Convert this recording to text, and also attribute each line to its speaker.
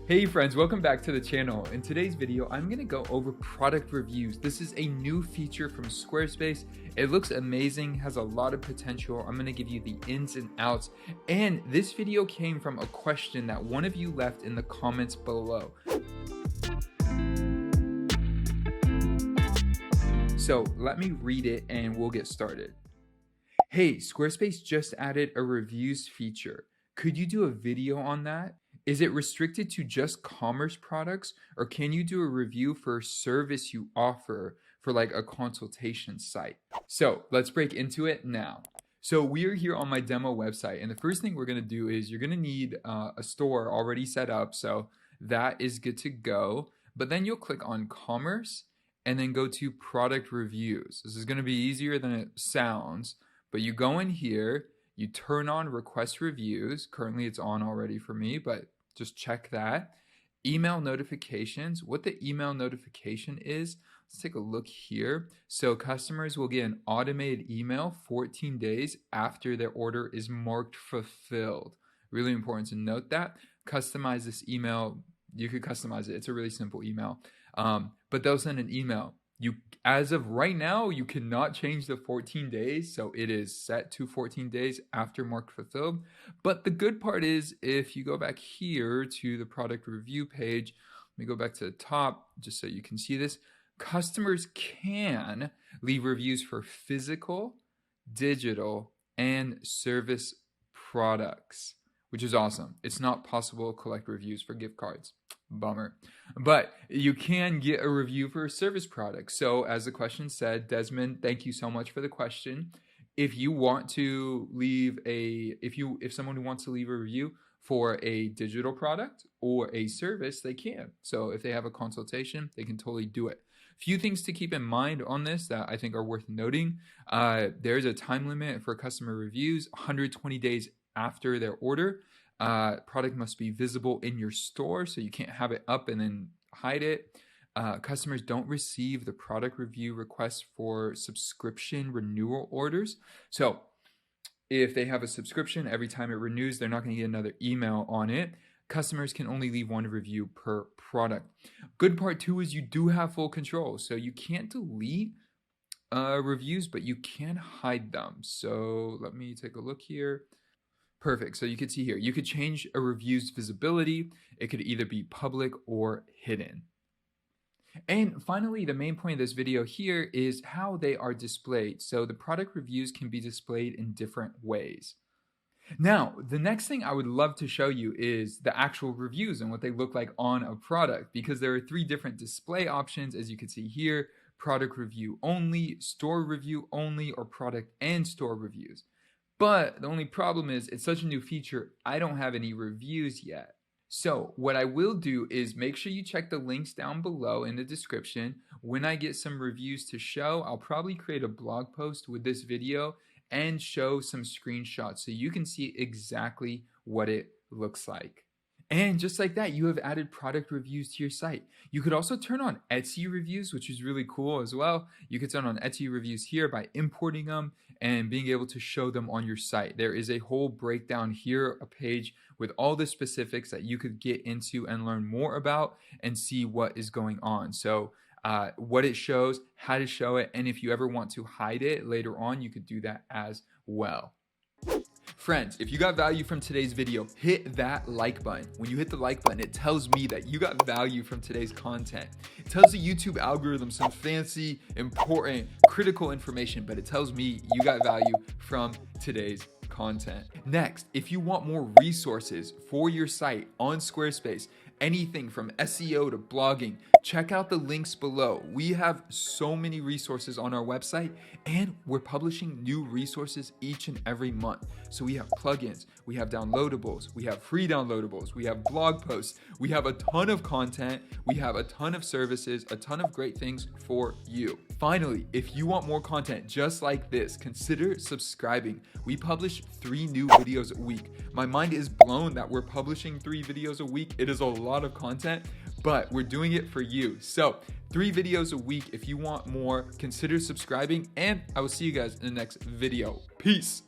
Speaker 1: Hey friends, welcome back to the channel. In today's video, I'm gonna go over product reviews. This is a new feature from Squarespace. It looks amazing, has a lot of potential. I'm gonna give you the ins and outs. And this video came from a question that one of you left in the comments below. So let me read it and we'll get started. Hey, Squarespace just added a reviews feature. Could you do a video on that? Is it restricted to just commerce products, or can you do a review for a service you offer for like a consultation site? So let's break into it now. So we are here on my demo website, and the first thing we're gonna do is you're gonna need a store already set up. So that is good to go. But then you'll click on commerce and then go to product reviews. This is gonna be easier than it sounds, but you go in here, you turn on request reviews. Currently it's on already for me, but just check that. Email notifications. What the email notification is, let's take a look here. So customers will get an automated email 14 days after their order is marked fulfilled. Really important to note that. Customize this email. You could customize it. It's a really simple email. But they'll send an email. As of right now, you cannot change the 14 days. So it is set to 14 days after marked fulfilled. But the good part is if you go back here to the product review page, let me go back to the top just so you can see this. Customers can leave reviews for physical, digital, and service products, which is awesome. It's not possible to collect reviews for gift cards. Bummer. But you can get a review for a service product. So as the question said, Desmond, thank you so much for the question. If you want to leave if someone wants to leave a review for a digital product or a service, they can. So if they have a consultation, they can totally do it. Few things to keep in mind on this that I think are worth noting. There's a time limit for customer reviews, 120 days after their order. Product must be visible in your store, so you can't have it up and then hide it. Customers don't receive the product review requests for subscription renewal orders. So if they have a subscription, every time it renews, they're not going to get another email on it. Customers can only leave one review per product. Good part too is you do have full control. So you can't delete reviews, but you can hide them. So let me take a look here. Perfect. So you can see here, you could change a review's visibility. It could either be public or hidden. And finally, the main point of this video here is how they are displayed. So the product reviews can be displayed in different ways. Now, the next thing I would love to show you is the actual reviews and what they look like on a product, because there are 3 different display options, as you can see here: product review only, store review only, or product and store reviews. But the only problem is it's such a new feature, I don't have any reviews yet. So what I will do is make sure you check the links down below in the description. When I get some reviews to show, I'll probably create a blog post with this video and show some screenshots so you can see exactly what it looks like. And just like that, you have added product reviews to your site. You could also turn on Etsy reviews, which is really cool as well. You could turn on Etsy reviews here by importing them and being able to show them on your site. There is a whole breakdown here, a page with all the specifics that you could get into and learn more about and see what is going on. So what it shows, how to show it, and if you ever want to hide it later on, you could do that as well. Friends, if you got value from today's video, hit that like button. When you hit the like button, it tells me that you got value from today's content. It tells the YouTube algorithm some fancy, important, critical information, but it tells me you got value from today's content. Next, if you want more resources for your site on Squarespace, anything from SEO to blogging, check out the links below. We have so many resources on our website, and we're publishing new resources each and every month. So we have plugins, we have downloadables, we have free downloadables, we have blog posts, we have a ton of content, we have a ton of services, a ton of great things for you. Finally, if you want more content just like this, consider subscribing. We publish 3 new videos a week. My mind is blown that we're publishing 3 videos a week. It is a lot of content, but we're doing it for you. So 3 videos a week. If you want more, consider subscribing, and I will see you guys in the next video. Peace.